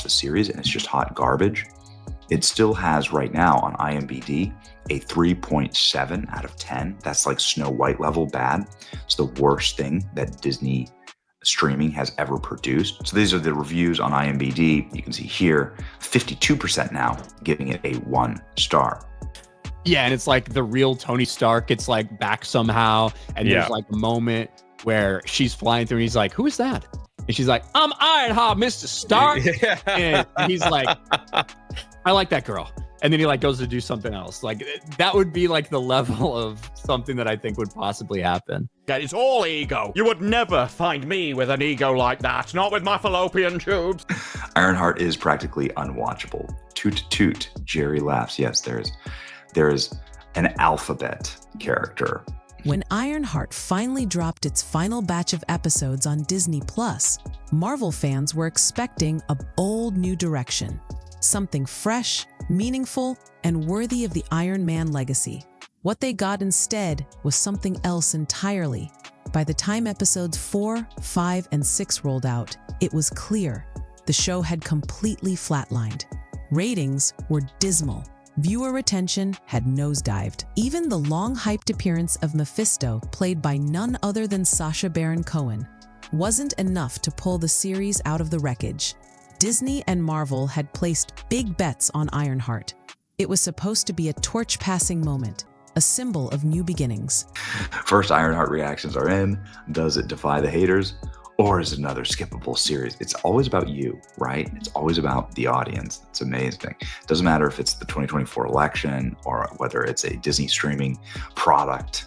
the series and it's just hot garbage, it still has right now on IMDb a 3.7 out of 10. That's like Snow White level bad. It's the worst thing that Disney streaming has ever produced. So these are the reviews on IMDb. You can see here, 52% now giving it a 1 star. Yeah, and it's like the real Tony Stark gets like back somehow, and there's like a moment where she's flying through and he's like, who is that? And she's like, I'm Ironheart, Mr. Stark. And he's like, I like that girl. And then he like goes to do something else. Like that would be like the level of something that I think would possibly happen. That is all ego. You would never find me with an ego like that. Not with my fallopian tubes. Ironheart is practically unwatchable. Toot toot, Jerry laughs. Yes, there is an alphabet character. When Ironheart finally dropped its final batch of episodes on Disney+, Marvel fans were expecting a bold new direction. Something fresh, meaningful, and worthy of the Iron Man legacy. What they got instead was something else entirely. By the time episodes 4, 5, and 6 rolled out, it was clear the show had completely flatlined. Ratings were dismal. Viewer retention had nosedived. Even the long-hyped appearance of Mephisto, played by none other than Sacha Baron Cohen, wasn't enough to pull the series out of the wreckage. Disney and Marvel had placed big bets on Ironheart. It was supposed to be a torch-passing moment, a symbol of new beginnings. First Ironheart reactions are in. Does it defy the haters? Or is it another skippable series? It's always about you, right? It's always about the audience. It's amazing. It doesn't matter if it's the 2024 election or whether it's a Disney streaming product.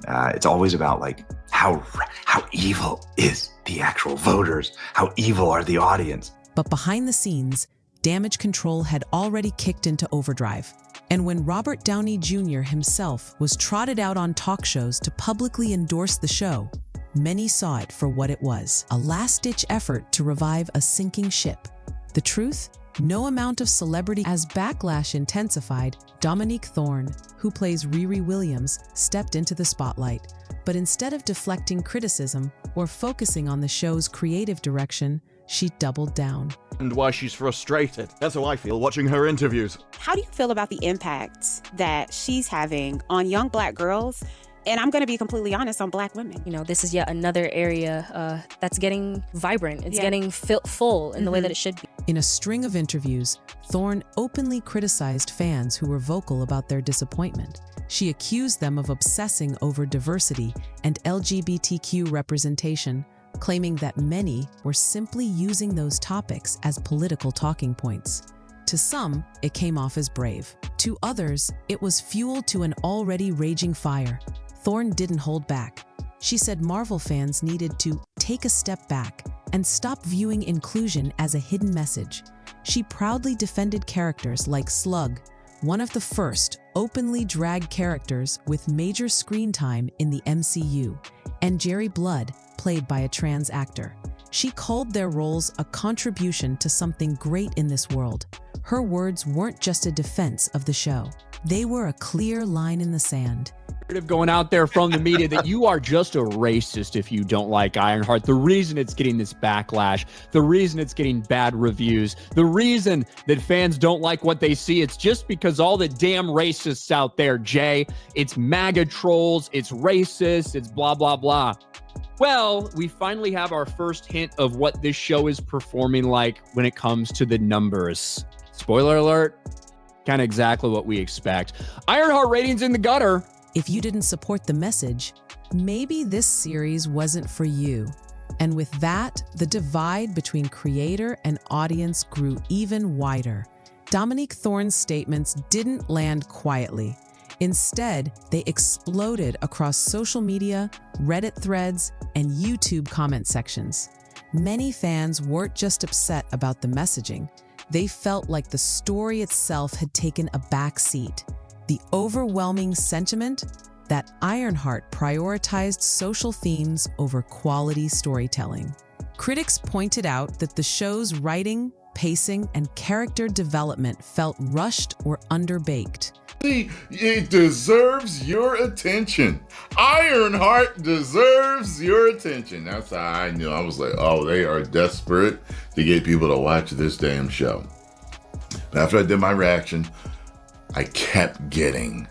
It's always about like how evil is the actual voters? How evil are the audience? But behind the scenes, damage control had already kicked into overdrive. And when Robert Downey Jr. himself was trotted out on talk shows to publicly endorse the show, many saw it for what it was, a last-ditch effort to revive a sinking ship. The truth? No amount of celebrity. As backlash intensified, Dominique Thorne, who plays Riri Williams, stepped into the spotlight. But instead of deflecting criticism or focusing on the show's creative direction, she doubled down. And why she's frustrated. That's how I feel watching her interviews. How do you feel about the impact that she's having on young Black girls? And I'm going to be completely honest, on Black women. You know, this is yet another area that's getting vibrant. It's getting full in the way that it should be. In a string of interviews, Thorne openly criticized fans who were vocal about their disappointment. She accused them of obsessing over diversity and LGBTQ representation, claiming that many were simply using those topics as political talking points. To some, it came off as brave. To others, it was fuel to an already raging fire. Thorne didn't hold back. She said Marvel fans needed to take a step back and stop viewing inclusion as a hidden message. She proudly defended characters like Slug, one of the first openly drag characters with major screen time in the MCU, and Jerry Blood, played by a trans actor. She called their roles a contribution to something great in this world. Her words weren't just a defense of the show. They were a clear line in the sand. Going out there from the media that you are just a racist if you don't like Ironheart. The reason it's getting this backlash, the reason it's getting bad reviews, the reason that fans don't like what they see, it's just because all the damn racists out there, Jay. It's MAGA trolls, it's racist, it's blah, blah, blah. Well, we finally have our first hint of what this show is performing like when it comes to the numbers. Spoiler alert, kind of exactly what we expect. Ironheart ratings in the gutter. If you didn't support the message, maybe this series wasn't for you. And with that, the divide between creator and audience grew even wider. Dominique Thorne's statements didn't land quietly. Instead, they exploded across social media, Reddit threads, and YouTube comment sections. Many fans weren't just upset about the messaging. They felt like the story itself had taken a back seat. The overwhelming sentiment that Ironheart prioritized social themes over quality storytelling. Critics pointed out that the show's writing, pacing, and character development felt rushed or underbaked. It deserves your attention. Ironheart deserves your attention. That's how I knew. I was like, oh, they are desperate to get people to watch this damn show. But after I did my reaction, I kept getting,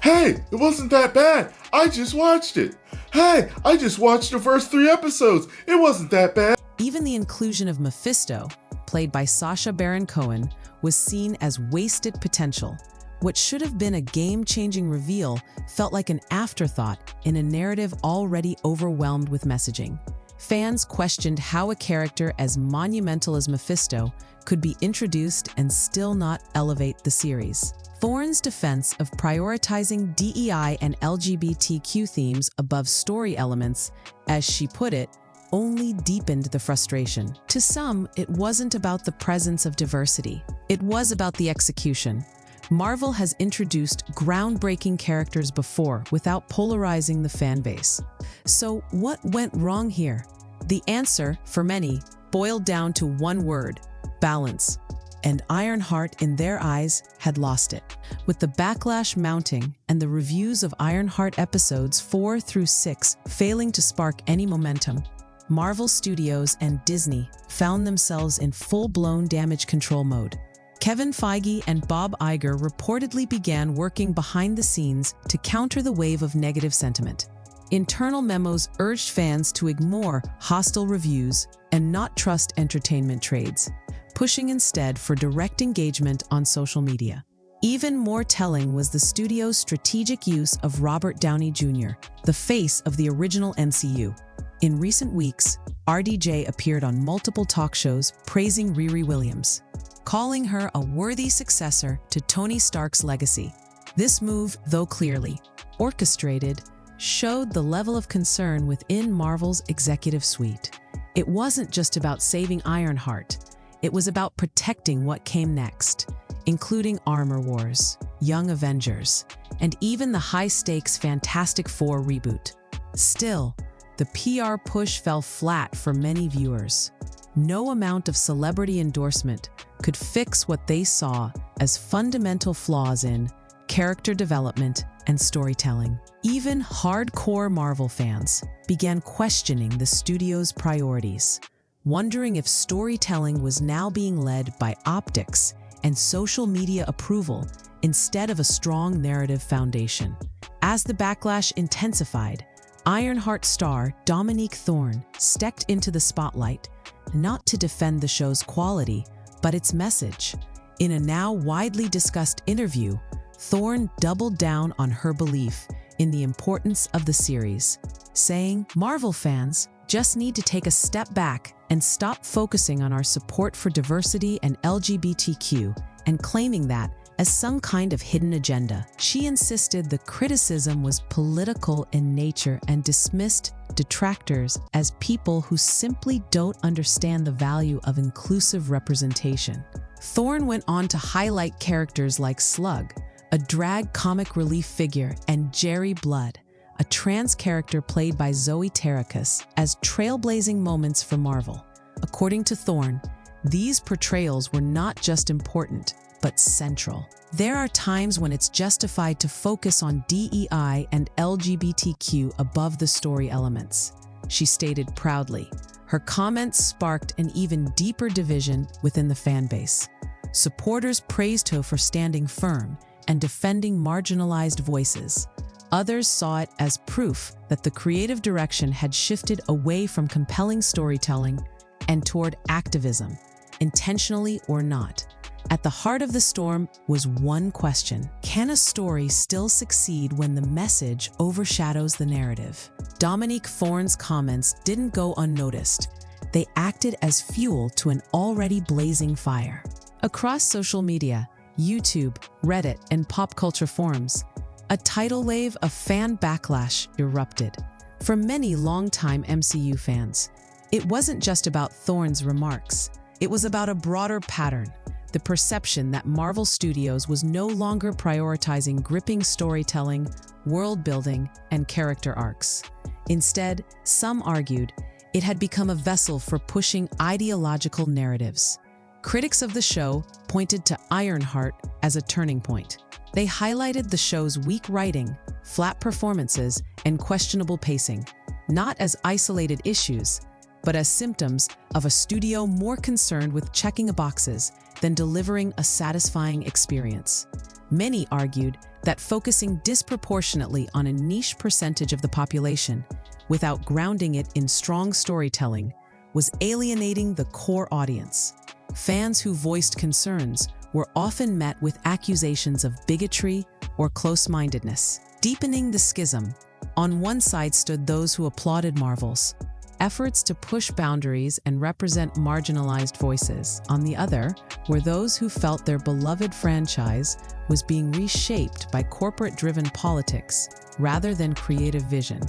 hey, it wasn't that bad. I just watched it. Hey, I just watched the first 3 episodes. It wasn't that bad. Even the inclusion of Mephisto, played by Sacha Baron Cohen, was seen as wasted potential. What should have been a game-changing reveal felt like an afterthought in a narrative already overwhelmed with messaging. Fans questioned how a character as monumental as Mephisto could be introduced and still not elevate the series. Thorne's defense of prioritizing DEI and LGBTQ themes above story elements, as she put it, only deepened the frustration. To some, it wasn't about the presence of diversity. It was about the execution. Marvel has introduced groundbreaking characters before without polarizing the fan base. So what went wrong here? The answer, for many, boiled down to one word: balance. And Ironheart, in their eyes, had lost it. With the backlash mounting and the reviews of Ironheart episodes 4 through 6 failing to spark any momentum, Marvel Studios and Disney found themselves in full-blown damage control mode. Kevin Feige and Bob Iger reportedly began working behind the scenes to counter the wave of negative sentiment. Internal memos urged fans to ignore hostile reviews and not trust entertainment trades, pushing instead for direct engagement on social media. Even more telling was the studio's strategic use of Robert Downey Jr., the face of the original MCU. In recent weeks, RDJ appeared on multiple talk shows praising Riri Williams, calling her a worthy successor to Tony Stark's legacy. This move, though clearly orchestrated, showed the level of concern within Marvel's executive suite. It wasn't just about saving Ironheart. It was about protecting what came next, including Armor Wars, Young Avengers, and even the high-stakes Fantastic Four reboot. Still, the PR push fell flat for many viewers. No amount of celebrity endorsement could fix what they saw as fundamental flaws in character development and storytelling. Even hardcore Marvel fans began questioning the studio's priorities, wondering if storytelling was now being led by optics and social media approval instead of a strong narrative foundation. As the backlash intensified, Ironheart star Dominique Thorne stepped into the spotlight, not to defend the show's quality, but its message. In a now widely discussed interview, Thorne doubled down on her belief in the importance of the series, saying, "Marvel fans just need to take a step back and stop focusing on our support for diversity and LGBTQ and claiming that as some kind of hidden agenda." She insisted the criticism was political in nature and dismissed detractors as people who simply don't understand the value of inclusive representation. Thorne went on to highlight characters like Slug, a drag comic relief figure, and Jerry Blood, a trans character played by Zoe Terakis, as trailblazing moments for Marvel. According to Thorne, these portrayals were not just important, but central. There are times when it's justified to focus on DEI and LGBTQ above the story elements, she stated proudly. Her comments sparked an even deeper division within the fan base. Supporters praised her for standing firm and defending marginalized voices. Others saw it as proof that the creative direction had shifted away from compelling storytelling and toward activism, intentionally or not. At the heart of the storm was one question: can a story still succeed when the message overshadows the narrative? Dominique Thorne's comments didn't go unnoticed. They acted as fuel to an already blazing fire. Across social media, YouTube, Reddit, and pop culture forums, a tidal wave of fan backlash erupted. For many longtime MCU fans, it wasn't just about Thorne's remarks. It was about a broader pattern: the perception that Marvel Studios was no longer prioritizing gripping storytelling, world building, and character arcs. Instead, some argued it had become a vessel for pushing ideological narratives. Critics of the show pointed to Ironheart as a turning point. They highlighted the show's weak writing, flat performances, and questionable pacing, not as isolated issues, but as symptoms of a studio more concerned with checking a boxes than delivering a satisfying experience. Many argued that focusing disproportionately on a niche percentage of the population, without grounding it in strong storytelling, was alienating the core audience. Fans who voiced concerns were often met with accusations of bigotry or close-mindedness, deepening the schism. On one side stood those who applauded Marvel's efforts to push boundaries and represent marginalized voices. On the other were those who felt their beloved franchise was being reshaped by corporate-driven politics rather than creative vision.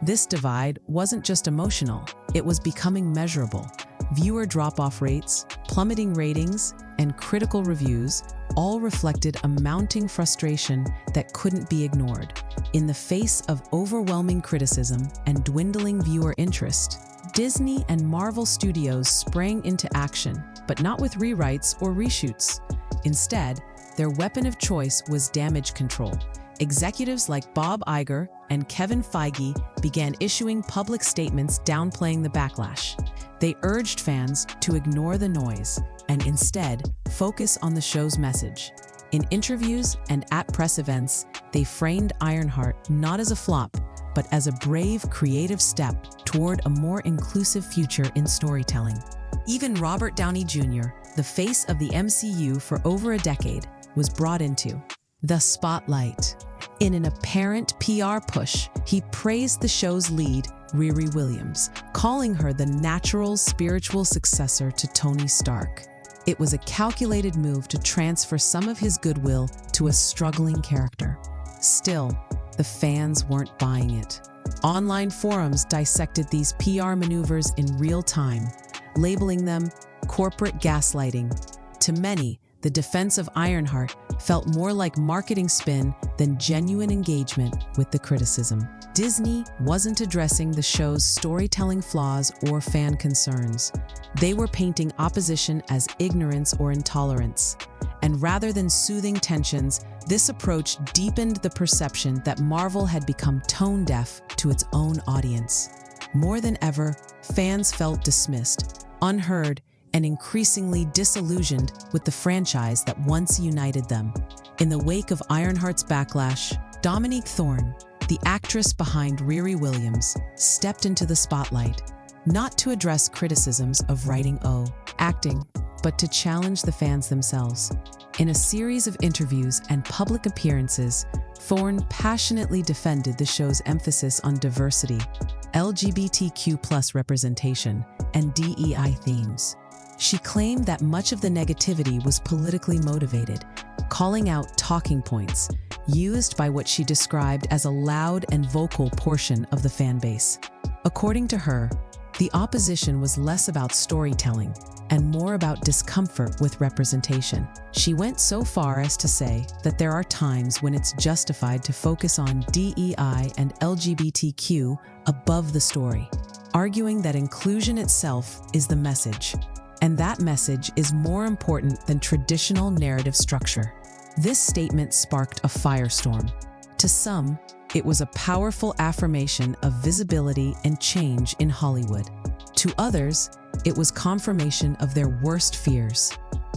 This divide wasn't just emotional, it was becoming measurable. Viewer drop-off rates, plummeting ratings, and critical reviews all reflected a mounting frustration that couldn't be ignored. In the face of overwhelming criticism and dwindling viewer interest, Disney and Marvel Studios sprang into action, but not with rewrites or reshoots. Instead, their weapon of choice was damage control. Executives like Bob Iger and Kevin Feige began issuing public statements downplaying the backlash. They urged fans to ignore the noise and instead focus on the show's message. In interviews and at press events, they framed Ironheart not as a flop, but as a brave, creative step toward a more inclusive future in storytelling. Even Robert Downey Jr., the face of the MCU for over a decade, was brought into the spotlight. In an apparent PR push, he praised the show's lead, Riri Williams, calling her the natural spiritual successor to Tony Stark. It was a calculated move to transfer some of his goodwill to a struggling character. Still, the fans weren't buying it. Online forums dissected these PR maneuvers in real time, labeling them corporate gaslighting. To many, the defense of Ironheart felt more like marketing spin than genuine engagement with the criticism. Disney wasn't addressing the show's storytelling flaws or fan concerns. They were painting opposition as ignorance or intolerance. And rather than soothing tensions, this approach deepened the perception that Marvel had become tone-deaf to its own audience. More than ever, fans felt dismissed, unheard, and increasingly disillusioned with the franchise that once united them. In the wake of Ironheart's backlash, Dominique Thorne, the actress behind Riri Williams, stepped into the spotlight, not to address criticisms of writing or acting, but to challenge the fans themselves. In a series of interviews and public appearances, Thorne passionately defended the show's emphasis on diversity, LGBTQ+ representation, and DEI themes. She claimed that much of the negativity was politically motivated, calling out talking points used by what she described as a loud and vocal portion of the fan base. According to her, the opposition was less about storytelling and more about discomfort with representation. She went so far as to say that there are times when it's justified to focus on DEI and LGBTQ above the story, arguing that inclusion itself is the message, and that message is more important than traditional narrative structure. This statement sparked a firestorm. To some, it was a powerful affirmation of visibility and change in Hollywood. To others, it was confirmation of their worst fears.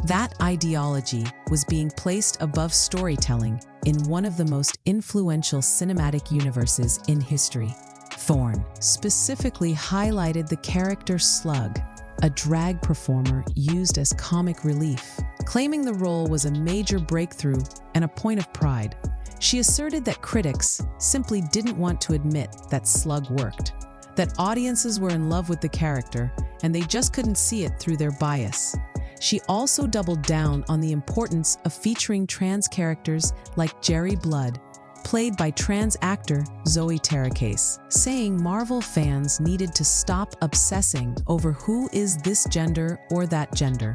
That ideology was being placed above storytelling in one of the most influential cinematic universes in history. Thorne specifically highlighted the character Slug, a drag performer used as comic relief, claiming the role was a major breakthrough and a point of pride. She asserted that critics simply didn't want to admit that Slug worked, that audiences were in love with the character and they just couldn't see it through their bias. She also doubled down on the importance of featuring trans characters like Jerry Blood, played by trans actor Zoe Terracase, saying Marvel fans needed to stop obsessing over who is this gender or that gender,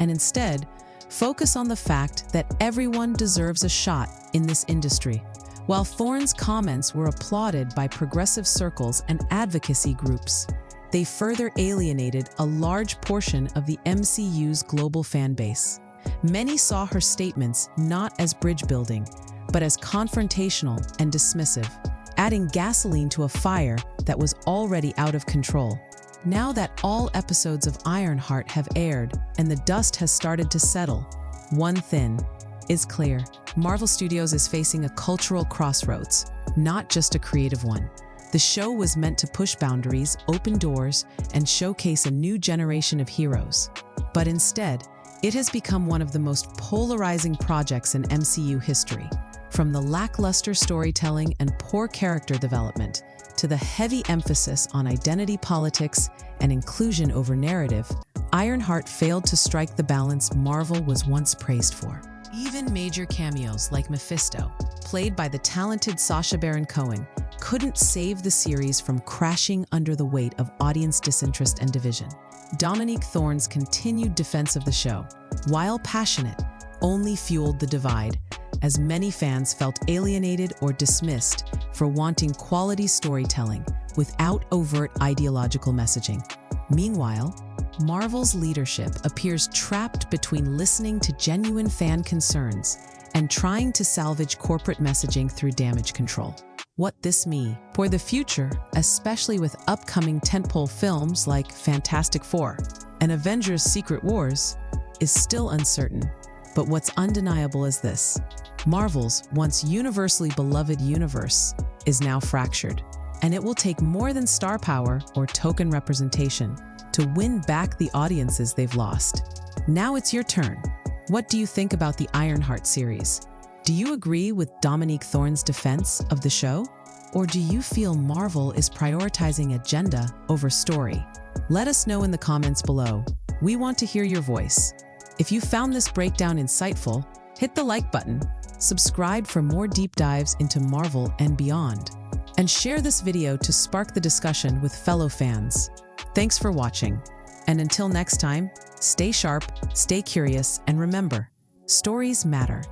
and instead focus on the fact that everyone deserves a shot in this industry. While Thorne's comments were applauded by progressive circles and advocacy groups, they further alienated a large portion of the MCU's global fan base. Many saw her statements not as bridge building, but as confrontational and dismissive, adding gasoline to a fire that was already out of control. Now that all episodes of Ironheart have aired and the dust has started to settle, one thing is clear. Marvel Studios is facing a cultural crossroads, not just a creative one. The show was meant to push boundaries, open doors, and showcase a new generation of heroes. But instead, it has become one of the most polarizing projects in MCU history. From the lackluster storytelling and poor character development to the heavy emphasis on identity politics and inclusion over narrative, Ironheart failed to strike the balance Marvel was once praised for. Even major cameos like Mephisto, played by the talented Sacha Baron Cohen, couldn't save the series from crashing under the weight of audience disinterest and division. Dominique Thorne's continued defense of the show, while passionate, only fueled the divide, as many fans felt alienated or dismissed for wanting quality storytelling without overt ideological messaging. Meanwhile, Marvel's leadership appears trapped between listening to genuine fan concerns and trying to salvage corporate messaging through damage control. What this means for the future, especially with upcoming tentpole films like Fantastic Four and Avengers: Secret Wars, is still uncertain. But what's undeniable is this: Marvel's once universally beloved universe is now fractured, and it will take more than star power or token representation to win back the audiences they've lost. Now it's your turn. What do you think about the Ironheart series? Do you agree with Dominique Thorne's defense of the show? Or do you feel Marvel is prioritizing agenda over story? Let us know in the comments below. We want to hear your voice. If you found this breakdown insightful, hit the like button, subscribe for more deep dives into Marvel and beyond, and share this video to spark the discussion with fellow fans. Thanks for watching, and until next time, stay sharp, stay curious, and remember, stories matter.